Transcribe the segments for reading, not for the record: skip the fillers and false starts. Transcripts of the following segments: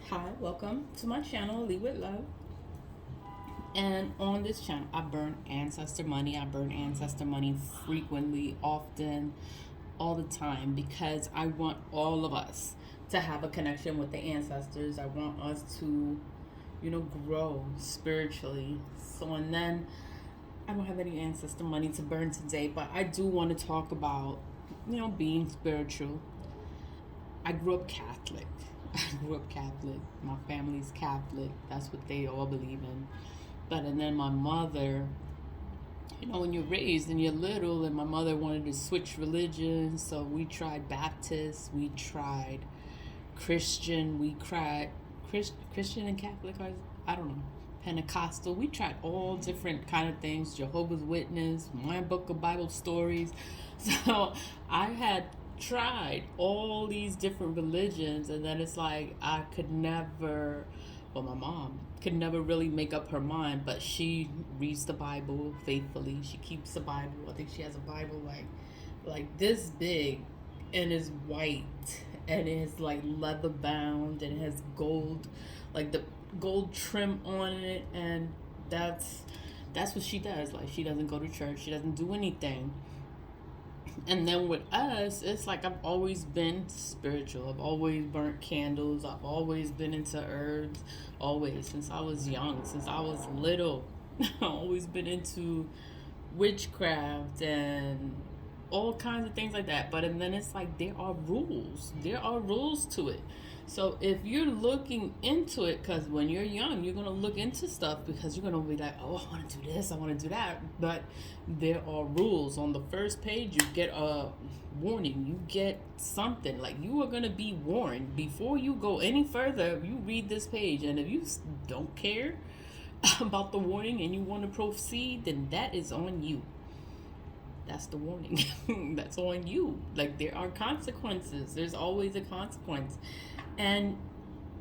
Hi, welcome to my channel, Lead with Love. And on this channel, I burn ancestor money. I burn ancestor money frequently, often, all the time, because I want all of us to have a connection with the ancestors. I want us to, grow spiritually. So, and then I don't have any ancestor money to burn today, but I do want to talk about, being spiritual. I grew up Catholic. I grew up Catholic. My family's Catholic. That's what they all believe in. But and then my mother, when you're raised and you're little, and my mother wanted to switch religions, so we tried Baptist, we tried Christian, we tried Christian and Catholic. I don't know. Pentecostal. We tried all different kind of things. Jehovah's Witness, my book of Bible stories. So I had tried all these different religions, and then it's like I could never. Well, my mom could never really make up her mind, but she reads the Bible faithfully. She keeps the Bible. I think she has a Bible like this big, and is white, and it is like leather bound, and it has gold, like the gold trim on it, and that's what she does. Like, she doesn't go to church, she doesn't do anything. And then with us, it's like I've always been spiritual. I've always burnt candles. I've always been into herbs. Always, since I was young, since I was little. I've always been into witchcraft and all kinds of things like that. But and then it's like there are rules. There are rules to it. So if you're looking into it, because when you're young, you're gonna look into stuff because you're gonna be like, oh, I want to do this, I want to do that. But there are rules. On the first page, you get a warning. You get something like you are gonna be warned before you go any further. You read this page, and if you don't care about the warning and you want to proceed, then that is on you. That's the warning. That's on you. Like, there are consequences. There's always a consequence. And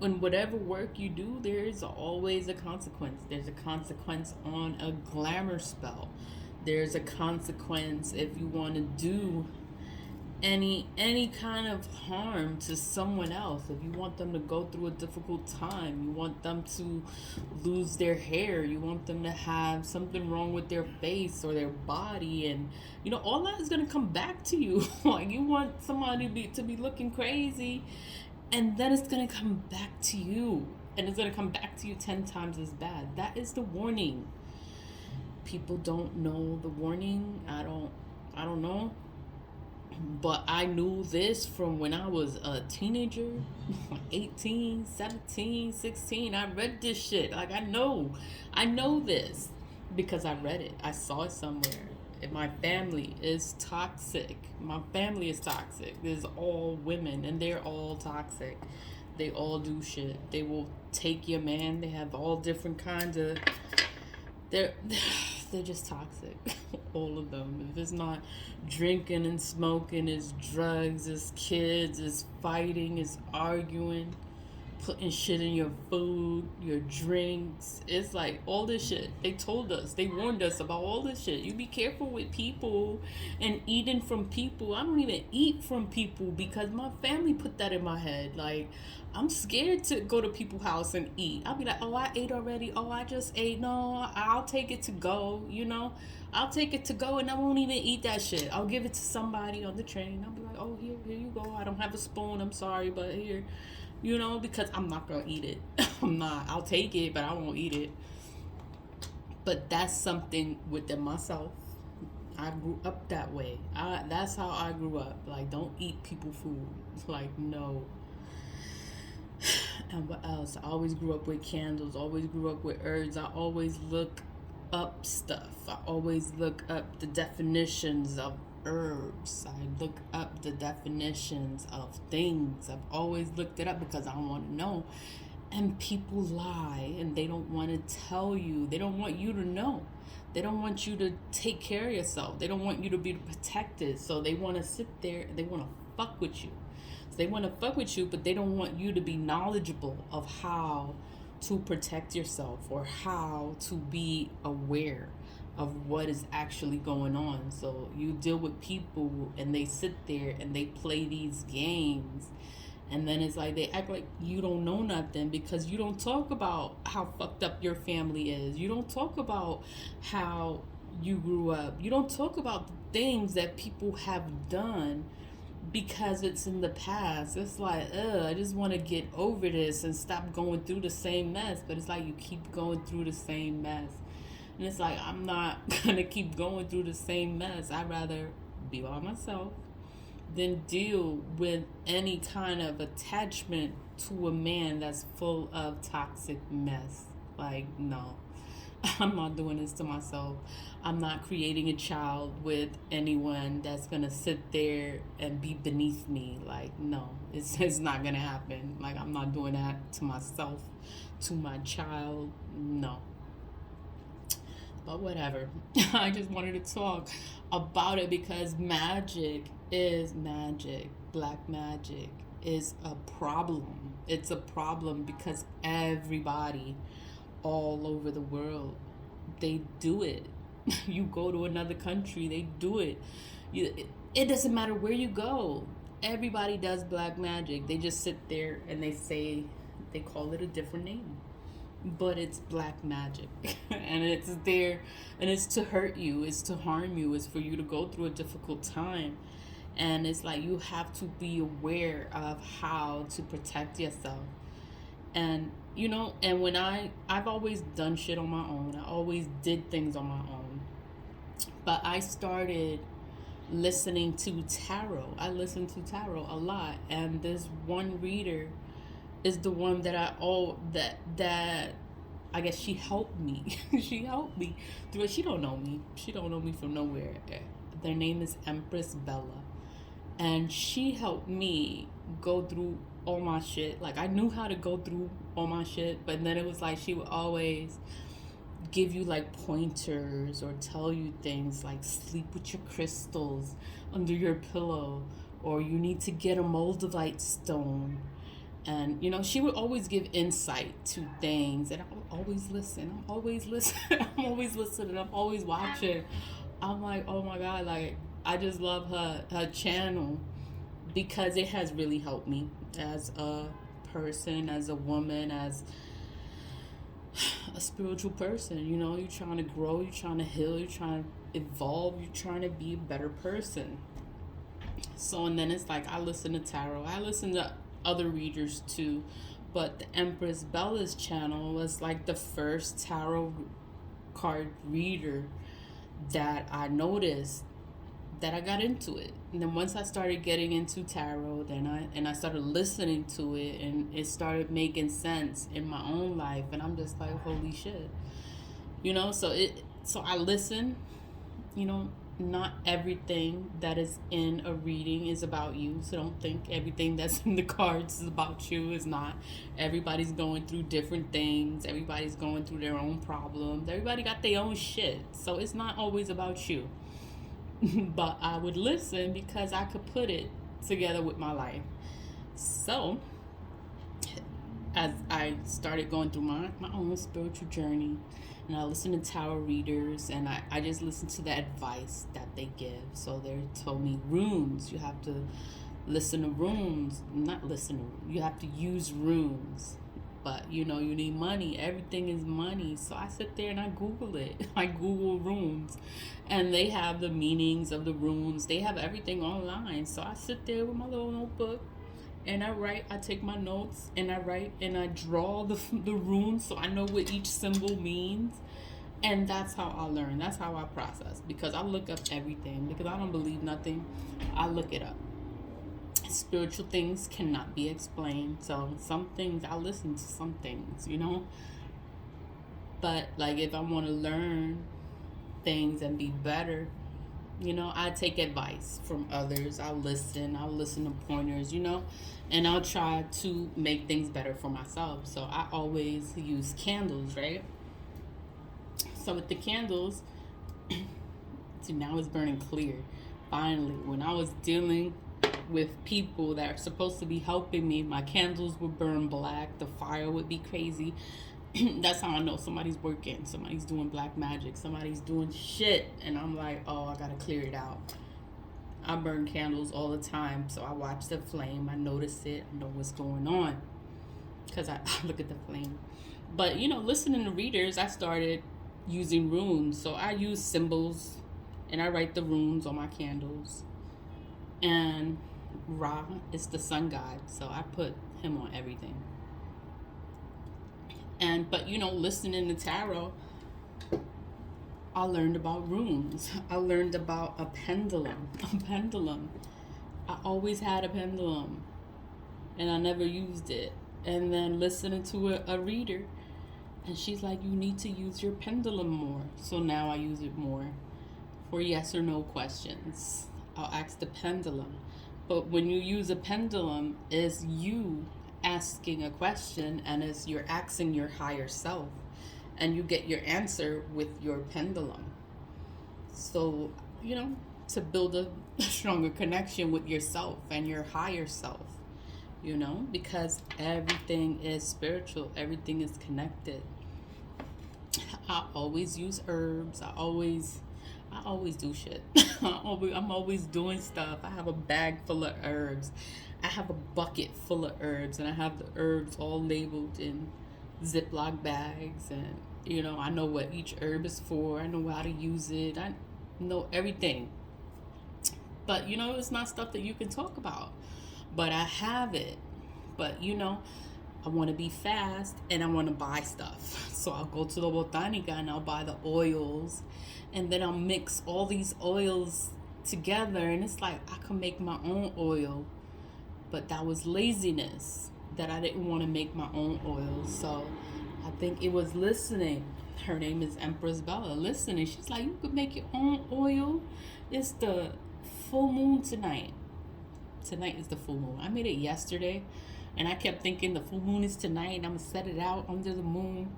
in whatever work you do, there is always a consequence. There's a consequence on a glamour spell. There's a consequence if you want to do any kind of harm to someone else. If you want them to go through a difficult time, you want them to lose their hair, you want them to have something wrong with their face or their body, and all that is going to come back to you. Like, you want somebody to be looking crazy, and then it's going to come back to you, and it's going to come back to you 10 times as bad. That is the warning. People don't know the warning. I don't know. But I knew this from when I was a teenager, 18, 17, 16. I read this shit. Like, I know this because I read it. I saw it somewhere. And my family is toxic. My family is toxic. There's all women, and they're all toxic. They all do shit. They will take your man. They have all different kinds of... They're just toxic. All of them. If it's not drinking and smoking, it's drugs, it's kids, it's fighting, it's arguing, putting shit in your food, your drinks. It's like all this shit. They told us, they warned us about all this shit. You be careful with people and eating from people. I don't even eat from people because my family put that in my head. Like, I'm scared to go to people's house and eat. I'll be like, oh, I ate already. Oh, I just ate. No, I'll take it to go, I'll take it to go, and I won't even eat that shit. I'll give it to somebody on the train. I'll be like, oh, here you go. I don't have a spoon. I'm sorry, but here, because I'm not going to eat it. I'm not. I'll take it, but I won't eat it. But that's something within myself. I grew up that way. That's how I grew up. Like, don't eat people food. Like, no. And what else? I always grew up with candles. Always grew up with herbs. I always look up stuff. I always look up the definitions of herbs. I look up the definitions of things. I've always looked it up because I want to know. And people lie, and they don't want to tell you. They don't want you to know. They don't want you to take care of yourself. They don't want you to be protected. So they want to sit there. They want to fuck with you. So they want to fuck with you, but they don't want you to be knowledgeable of how to protect yourself or how to be aware of what is actually going on. So you deal with people, and they sit there and they play these games, And then it's like they act like you don't know nothing because you don't talk about how fucked up your family is. You don't talk about how you grew up. You don't talk about the things that people have done because it's in the past. It's like, I just want to get over this and stop going through the same mess. But it's like you keep going through the same mess. And it's like, I'm not going to keep going through the same mess. I'd rather be by myself than deal with any kind of attachment to a man that's full of toxic mess. Like, no. I'm not doing this to myself. I'm not creating a child with anyone that's gonna sit there and be beneath me. Like, no, it's not gonna happen. Like, I'm not doing that to myself, to my child. No. But whatever. I just wanted to talk about it because magic is magic. Black magic is a problem. It's a problem because everybody all over the world, they do it. You go to another country, they do it. It doesn't matter where you go. Everybody does black magic. They just sit there and they call it a different name, but it's black magic. And it's there, and it's to hurt you, it's to harm you, it's for you to go through a difficult time. And it's like you have to be aware of how to protect yourself. And and when I've always done shit on my own. I always did things on my own. But I started listening to tarot. I listen to tarot a lot, and this one reader is the one that that I guess she helped me. She helped me through it. She don't know me. She don't know me from nowhere. Their name is Empress Bella, and she helped me go through all my shit. Like, I knew how to go through all my shit, but then it was like she would always give you like pointers or tell you things like sleep with your crystals under your pillow, or you need to get a moldavite stone. And she would always give insight to things, and I would always listen. I'm always listening. I'm always listening. I'm always watching. I'm like, oh my god, like, I just love her channel because it has really helped me as a person, as a woman, as a spiritual person. You're trying to grow, you're trying to heal, you're trying to evolve, you're trying to be a better person. So, and then it's like I listen to tarot, I listen to other readers too, but the Empress Bella's channel was like the first tarot card reader that I noticed that I got into it. And then once I started getting into tarot, then I started listening to it, and it started making sense in my own life, and I'm just like, holy shit. So I listen. Not everything that is in a reading is about you. So don't think everything that's in the cards is about you. It's not. Everybody's going through different things. Everybody's going through their own problems. Everybody got their own shit. So it's not always about you. But I would listen because I could put it together with my life. So as I started going through my own spiritual journey, and I listen to tarot readers, and I just listen to the advice that they give. So they told me runes. You have to listen to runes. You have to use runes. But, you need money. Everything is money. So I sit there and I Google it. I Google runes. And they have the meanings of the runes. They have everything online. So I sit there with my little notebook, and I take my notes, and I write, and I draw the runes so I know what each symbol means. And that's how I learn. That's how I process. Because I look up everything. Because I don't believe nothing. I look it up. Spiritual things cannot be explained. So some things, I listen to some things, But, like, if I want to learn things and be better, I take advice from others. I'll listen to pointers, and I'll try to make things better for myself. So I always use candles, right? So with the candles, see, now it's burning clear. Finally, when I was dealing with people that are supposed to be helping me, my candles would burn black, the fire would be crazy. That's how I know somebody's working, somebody's doing black magic, somebody's doing shit, and I'm like, oh, I gotta clear it out. I burn candles all the time, so I watch the flame. I notice it. I know what's going on because I look at the flame. But listening to readers, I started using runes. So I use symbols, and I write the runes on my candles. And Ra is the sun god, so I put him on everything. And but listening to tarot, I learned about runes. I learned about a pendulum. A pendulum. I always had a pendulum, and I never used it. And then listening to a reader, and she's like, you need to use your pendulum more. So now I use it more for yes or no questions. I'll ask the pendulum. But when you use a pendulum, is you asking a question, and is you're asking your higher self, and you get your answer with your pendulum. So, to build a stronger connection with yourself and your higher self, because everything is spiritual, everything is connected. I always use herbs. I always do shit. I'm always doing stuff. I have a bag full of herbs. I have a bucket full of herbs, and I have the herbs all labeled in Ziploc bags, and I know what each herb is for. I know how to use it. I know everything. But it's not stuff that you can talk about. But I have it. But I want to be fast, and I want to buy stuff. So I'll go to the Botanica and I'll buy the oils, and then I'll mix all these oils together, and it's like I can make my own oil. But that was laziness, that I didn't want to make my own oil. So I think it was listening. Her name is Empress Bella. Listening, she's like, you could make your own oil. It's the full moon tonight. Tonight is the full moon. I made it yesterday, and I kept thinking the full moon is tonight, and I'm gonna set it out under the moon.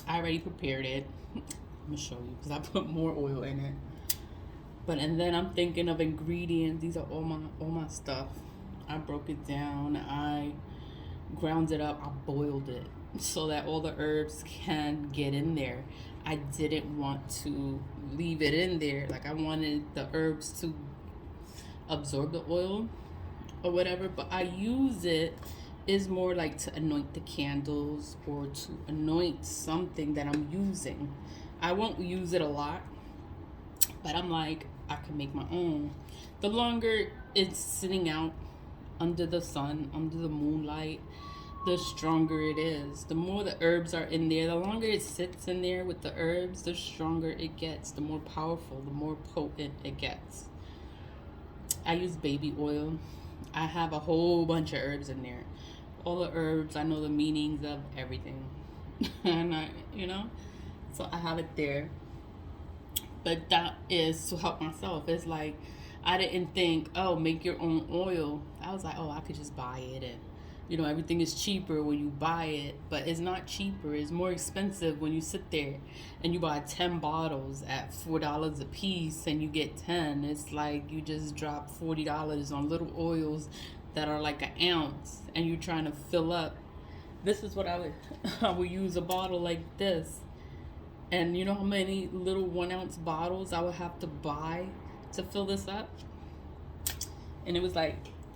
I already prepared it. I'm gonna show you because I put more oil in it. And then I'm thinking of ingredients. These are all my stuff. I broke it down. I ground it up. I boiled it so that all the herbs can get in there. I didn't want to leave it in there. Like, I wanted the herbs to absorb the oil or whatever. But I use it is more like to anoint the candles or to anoint something that I'm using. I won't use it a lot, but I'm like, I can make my own. The longer it's sitting out under the sun, under the moonlight, the stronger it is. The more the herbs are in there, the longer it sits in there with the herbs, the stronger it gets, the more powerful, the more potent it gets. I use baby oil. I have a whole bunch of herbs in there. All the herbs, I know the meanings of everything. And so I have it there. But that is to help myself. It's like, I didn't think, oh, make your own oil. I was like, oh, I could just buy it. And, everything is cheaper when you buy it. But it's not cheaper. It's more expensive when you sit there and you buy 10 bottles at $4 a piece and you get 10. It's like you just drop $40 on little oils that are like an ounce, and you're trying to fill up. This is what I would use a bottle like this. And you know how many little 1 ounce bottles I would have to buy to fill this up? And it was like,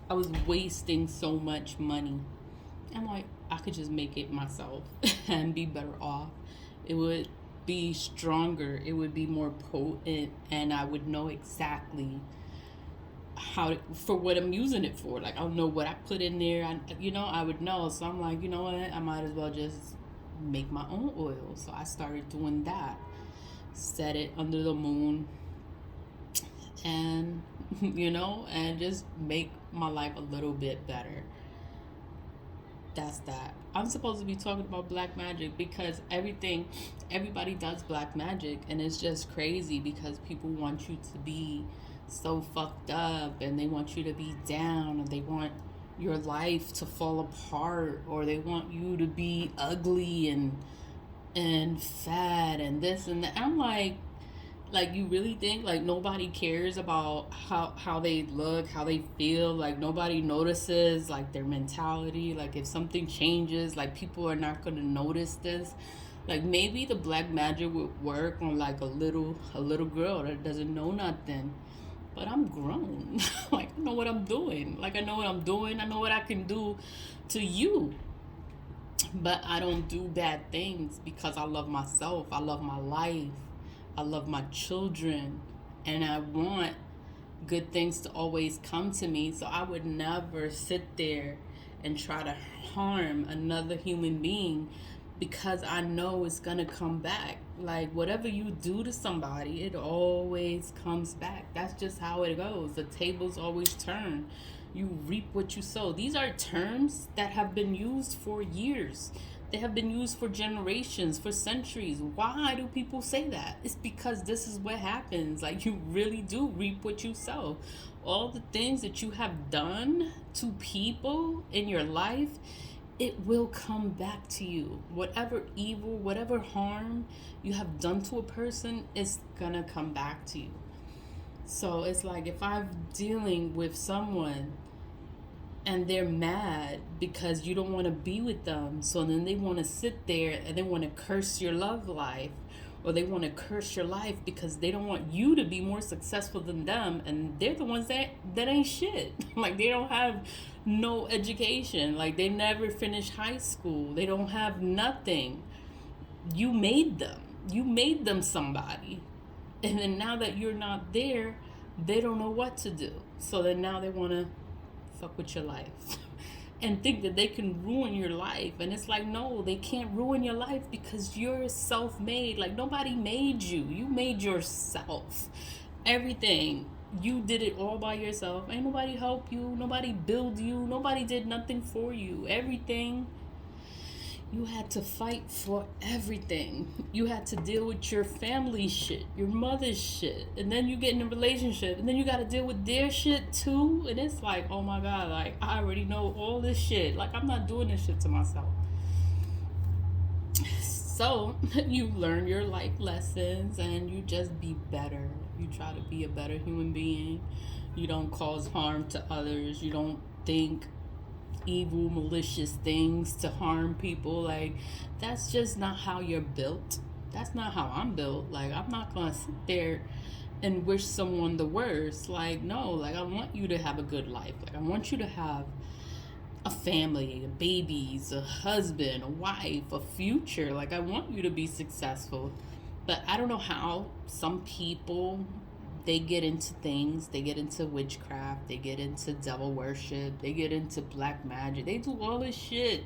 I was wasting so much money. I'm like, I could just make it myself and be better off. It would be stronger. It would be more potent, and I would know exactly for what I'm using it for. Like, I'll know what I put in there. I would know. So I'm like, you know what? I might as well just make my own oil. So I started doing that. Set it under the moon, and and just make my life a little bit better. That's that. I'm supposed to be talking about black magic because everybody does black magic, and it's just crazy because people want you to be so fucked up, and they want you to be down, and they want your life to fall apart, or they want you to be ugly and fat and this and that. I'm like you really think like nobody cares about how they look, how they feel? Like, nobody notices like their mentality? Like, if something changes, like, people are not gonna notice this? Like, maybe the black magic would work on like a little girl that doesn't know nothing. but I'm grown. Like, I know what I'm doing. Like, I know what I'm doing. I know what I can do to you. But I don't do bad things because I love myself. I love my life. I love my children. And I want good things to always come to me. So I would never sit there and try to harm another human being because I know it's gonna come back. Like, whatever you do to somebody, it always comes back. That's just how it goes. The tables always turn. You reap what you sow. These are terms that have been used for years. They have been used for generations, for centuries. Why do people say that? It's because this is what happens. Like, you really do reap what you sow. All the things that you have done to people in your life, it will come back to you. Whatever evil, whatever harm you have done to a person, it's gonna come back to you. So it's like, if I'm dealing with someone and they're mad because you don't want to be with them, so then they want to sit there and they want to curse your love life, or they want to curse your life because they don't want you to be more successful than them, and they're the ones that ain't shit. Like, they don't have no education, like they never finished high school, they don't have nothing. You made them somebody, and then now that you're not there, they don't know what to do, so then now they want to fuck with your life and think that they can ruin your life. And it's like, no, they can't ruin your life because you're self-made. Like, nobody made you. You made yourself. Everything. You did it all by yourself. Ain't nobody help you. Nobody build you. Nobody did nothing for you. Everything. You had to fight for everything. You had to deal with your family shit, your mother's shit, and then you get in a relationship, and then you got to deal with their shit too. And it's like, oh my God, like, I already know all this shit. Like, I'm not doing this shit to myself. So you learn your life lessons and you just be better. You try to be a better human being. You don't cause harm to others. You don't think evil, malicious things to harm people. Like, that's just not how you're built. That's not how I'm built. Like, I'm not gonna sit there and wish someone the worst. Like, no, like, I want you to have a good life. Like, I want you to have a family, babies, a husband, a wife, a future. Like, I want you to be successful. But I don't know how some people, they get into things. They get into witchcraft. They get into devil worship. They get into black magic. They do all this shit.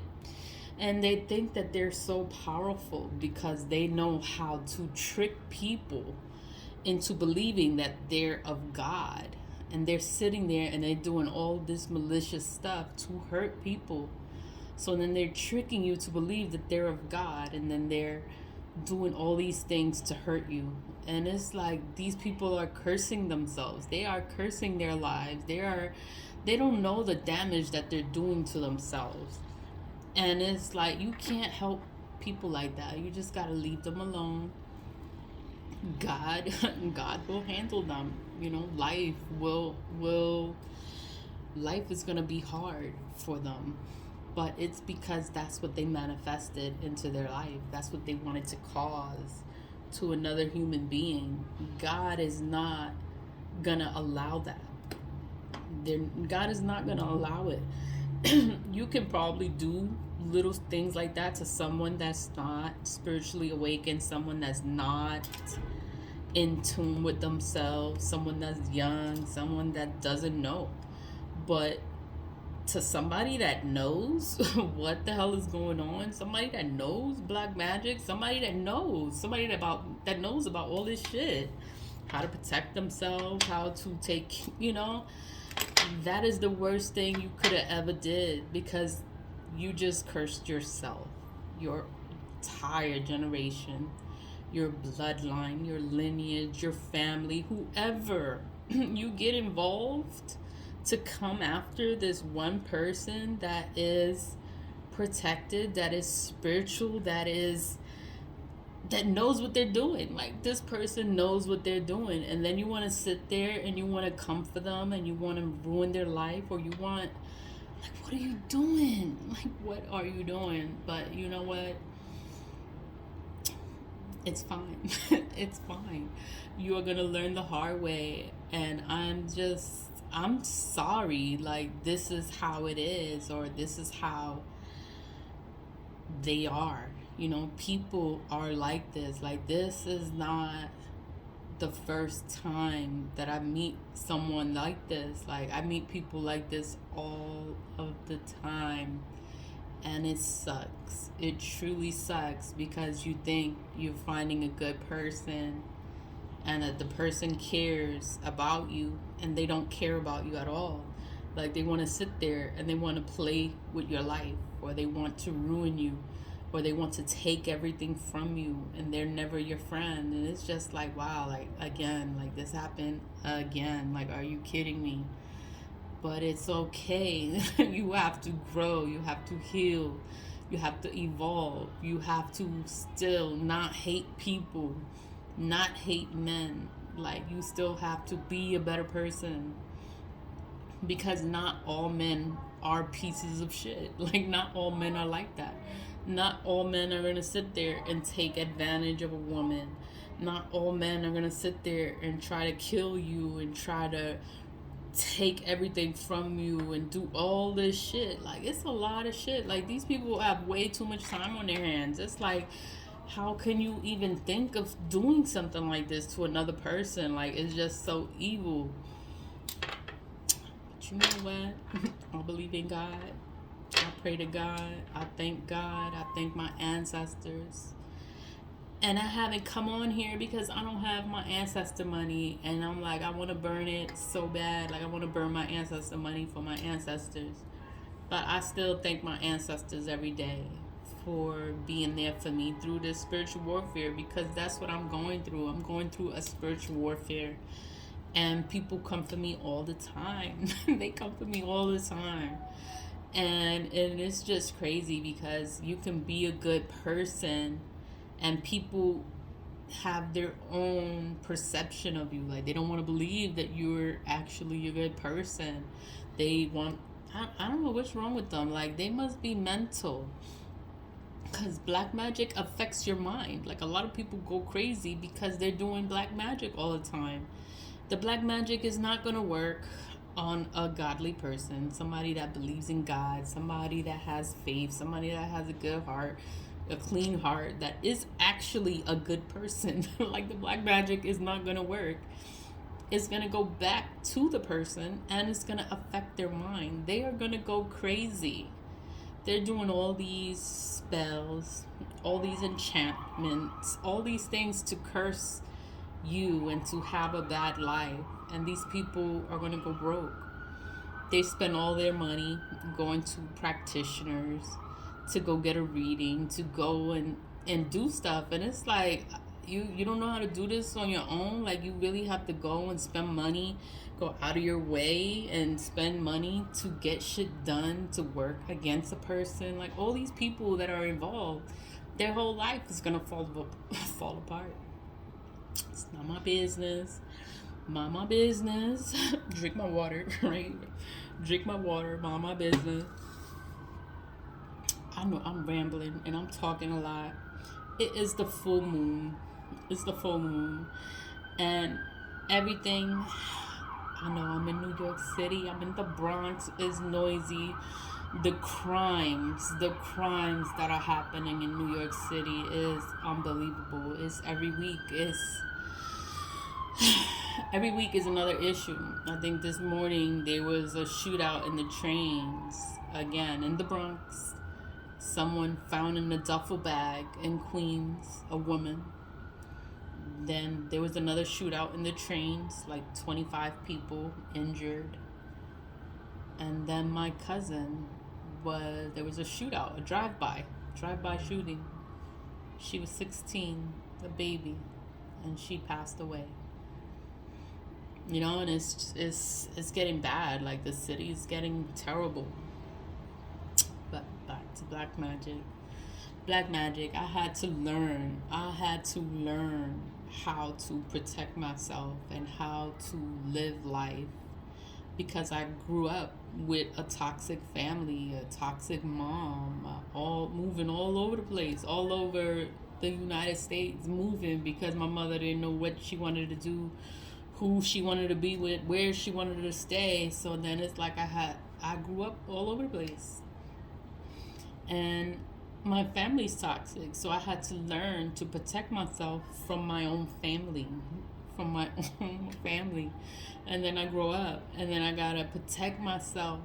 And they think that they're so powerful because they know how to trick people into believing that they're of God. And they're sitting there and they're doing all this malicious stuff to hurt people. So then they're tricking you to believe that they're of God, and then they're doing all these things to hurt you. And it's like, these people are cursing themselves. They are cursing their lives. They don't know the damage that they're doing to themselves. And it's like, you can't help people like that. You just gotta leave them alone. God will handle them. You know, life is gonna be hard for them. But it's because that's what they manifested into their life. That's what they wanted to cause to another human being. God is not gonna allow that. God is not gonna allow it. You can probably do little things like that to someone that's not spiritually awakened, someone that's not in tune with themselves, someone that's young, someone that doesn't know. But to somebody that knows what the hell is going on, somebody that knows black magic, somebody that knows about all this shit, how to protect themselves, how to take, that is the worst thing you could have ever did, because you just cursed yourself, your entire generation, your bloodline, your lineage, your family, whoever you get involved to come after this one person that is protected, that is spiritual, that knows what they're doing. Like, this person knows what they're doing, and then you want to sit there and you want to comfort them and you want to ruin their life, or you want, like, what are you doing? Like, what are you doing? But you know what? It's fine. It's fine. You are going to learn the hard way. And I'm sorry. Like, this is how it is, or this is how they are. People are like this. Like, this is not the first time that I meet someone like this. Like, I meet people like this all of the time. And it sucks. It truly sucks, because you think you're finding a good person and that the person cares about you, and they don't care about you at all. Like, they want to sit there and they want to play with your life, or they want to ruin you, or they want to take everything from you, and they're never your friend. And it's just like, wow, like, again, like, this happened again. Like, are you kidding me? But it's okay. You have to grow, you have to heal, you have to evolve, you have to still not hate people, not hate men. Like, you still have to be a better person, because not all men are pieces of shit. Like, not all men are like that. Not all men are going to sit there and take advantage of a woman. Not all men are going to sit there and try to kill you and try to take everything from you and do all this shit. Like, it's a lot of shit. Like, these people have way too much time on their hands. It's like, how can you even think of doing something like this to another person? Like, it's just so evil. But you know what? I believe in God. I pray to God. I thank God. I thank my ancestors. And I haven't come on here because I don't have my ancestor money. And I'm like, I want to burn it so bad. Like, I want to burn my ancestor money for my ancestors. But I still thank my ancestors every day for being there for me through this spiritual warfare, because that's what I'm going through. I'm going through a spiritual warfare. And people come for me all the time. They come for me all the time. And it's just crazy, because you can be a good person and people have their own perception of you. Like, they don't want to believe that you're actually a good person. They want, I don't know what's wrong with them. Like, they must be mental, because black magic affects your mind. Like, a lot of people go crazy because they're doing black magic all the time. The black magic is not going to work on a godly person, somebody that believes in God, somebody that has faith, somebody that has a good heart, a clean heart, that is actually a good person. Like, the black magic is not going to work. It's going to go back to the person, and it's going to affect their mind. They are going to go crazy. They're doing all these spells, all these enchantments, all these things to curse you and to have a bad life. And these people are going to go broke. They spend all their money going to practitioners to go get a reading, to go and do stuff. And it's like, you don't know how to do this on your own. Like, you really have to go and spend money, go out of your way and spend money to get shit done, to work against a person. Like, all these people that are involved, their whole life is going to fall apart. It's not my business. Mind my business. Drink my water, right? Drink my water. Mind my business. I know I'm rambling and I'm talking a lot. It is the full moon. It's the full moon. And everything, I know I'm in New York City. I'm in the Bronx. It's noisy. The crimes that are happening in New York City is unbelievable. It's every week. Every week is another issue. I think this morning there was a shootout in the trains again in the Bronx. Someone found in a duffel bag in Queens, a woman. Then there was another shootout in the trains, like 25 people injured. And then my cousin there was a shootout, a drive-by shooting. She was 16, a baby, and she passed away. And it's getting bad. Like, the city is getting terrible. But back to black magic. Black magic, I had to learn how to protect myself and how to live life, because I grew up with a toxic family, a toxic mom, all moving all over the place, all over the United States moving because my mother didn't know what she wanted to do, who she wanted to be with, where she wanted to stay. So then it's like I grew up all over the place. And my family's toxic, so I had to learn to protect myself from my own family, from my own family. And then I grow up, and then I gotta protect myself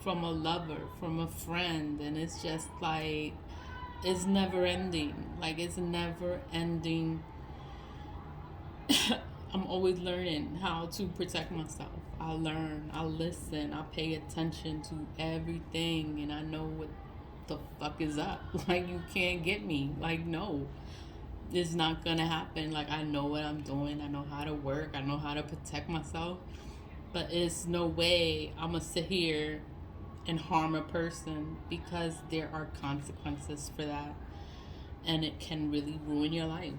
from a lover, from a friend, and it's just like it's never ending. Like it's never ending. I'm always learning how to protect myself. I learn, I listen, I pay attention to everything, and I know what the fuck is up. Like, you can't get me. Like, no, it's not gonna happen. Like, I know what I'm doing, I know how to work, I know how to protect myself, but it's no way I'm gonna sit here and harm a person, because there are consequences for that, and it can really ruin your life.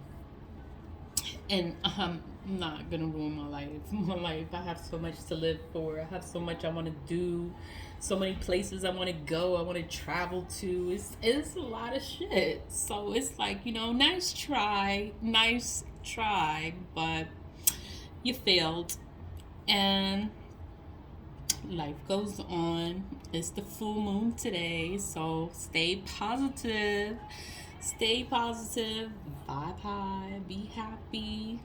And I'm not gonna ruin my life. My life, I have so much to live for. I have so much I want to do, so many places I want to go, I want to travel to. It's a lot of shit. So it's like, nice try, but you failed, and life goes on. It's the full moon today, so stay positive. Stay positive, vibe high, be happy.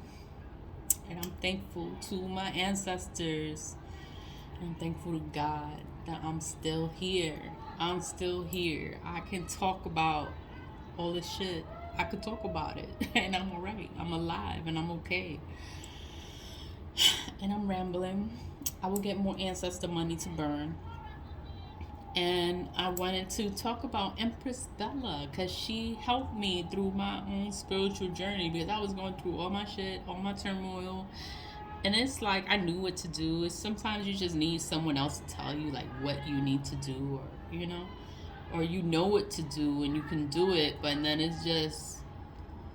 And I'm thankful to my ancestors. I'm thankful to God that I'm still here. I'm still here. I can talk about all this shit. I could talk about it, and I'm alright. I'm alive, and I'm okay. And I'm rambling. I will get more ancestor money to burn. And I wanted to talk about Empress Bella, because she helped me through my own spiritual journey, because I was going through all my shit, all my turmoil. And it's like I knew what to do. It's sometimes you just need someone else to tell you like what you need to do, or you know what to do and you can do it, but then it's just,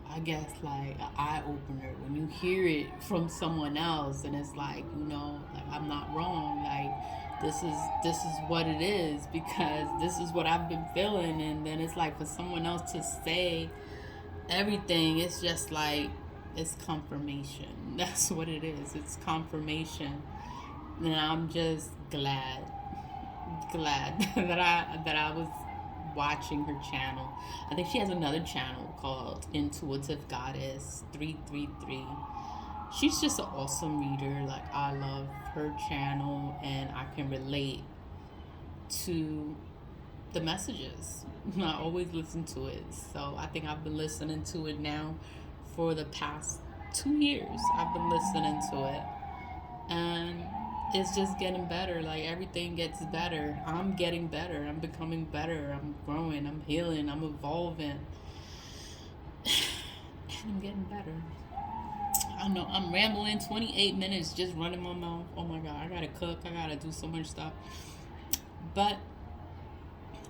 I guess, like an eye opener when you hear it from someone else, and it's like, like I'm not wrong. Like this is what it is, because this is what I've been feeling. And then it's like for someone else to say everything, it's just like it's confirmation. That's what it is. It's confirmation. And I'm just glad that I was watching her channel. I think she has another channel called Intuitive Goddess 333. She's just an awesome reader. Like, I love her channel, and I can relate to the messages. I always listen to it. So I think I've been listening to it now for the past 2 years. I've been listening to it, and it's just getting better. Like, everything gets better. I'm getting better. I'm becoming better. I'm growing. I'm healing. I'm evolving. And I'm getting better. I know I'm rambling. 28 minutes just running my mouth. Oh my God, I gotta cook. I gotta do so much stuff. But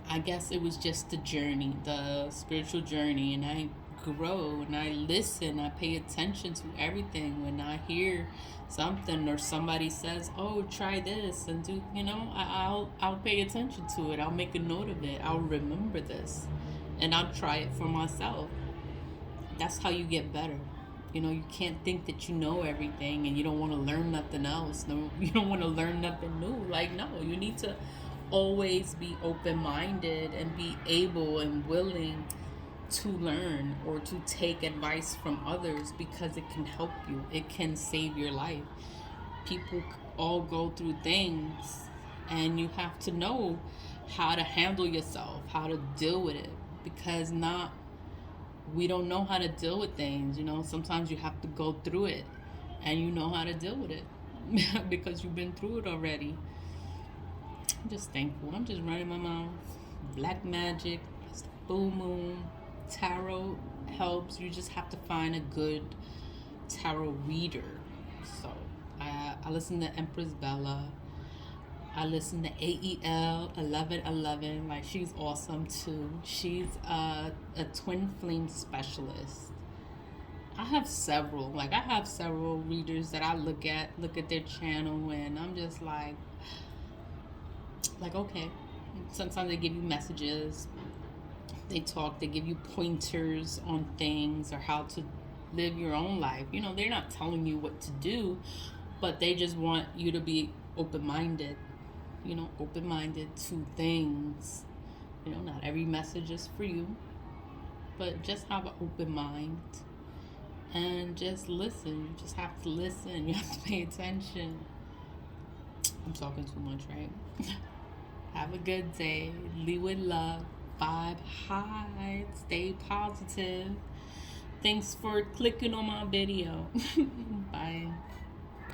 I guess it was just the journey, the spiritual journey, and I grow and I listen. I pay attention to everything. When I hear something or somebody says, "Oh, try this," and do, I'll pay attention to it. I'll make a note of it. I'll remember this, and I'll try it for myself. That's how you get better. You can't think that you know everything and you don't want to learn nothing else. No, you don't want to learn nothing new. Like, no, you need to always be open-minded and be able and willing to learn or to take advice from others, because it can help you. It can save your life. People all go through things, and you have to know how to handle yourself, how to deal with it, because we don't know how to deal with things. Sometimes you have to go through it, and you know how to deal with it because you've been through it already. I'm just thankful. I'm just running my mouth. Black magic, it's the full moon. Tarot helps. You just have to find a good tarot reader. So I listen to Empress Bella. I listen to AEL 1111. Like, she's awesome too. She's a twin flame specialist. I have several readers that I look at their channel, and I'm just like okay. Sometimes they give you messages, They talk, they give you pointers on things or how to live your own life. You know, they're not telling you what to do, but they just want you to be open minded, you know, open minded to things. You know, not every message is for you, but just have an open mind and just listen. You just have to listen, you have to pay attention. I'm talking too much, right? Have a good day. Lead with love. Vibe high. Stay positive. Thanks for clicking on my video. Bye.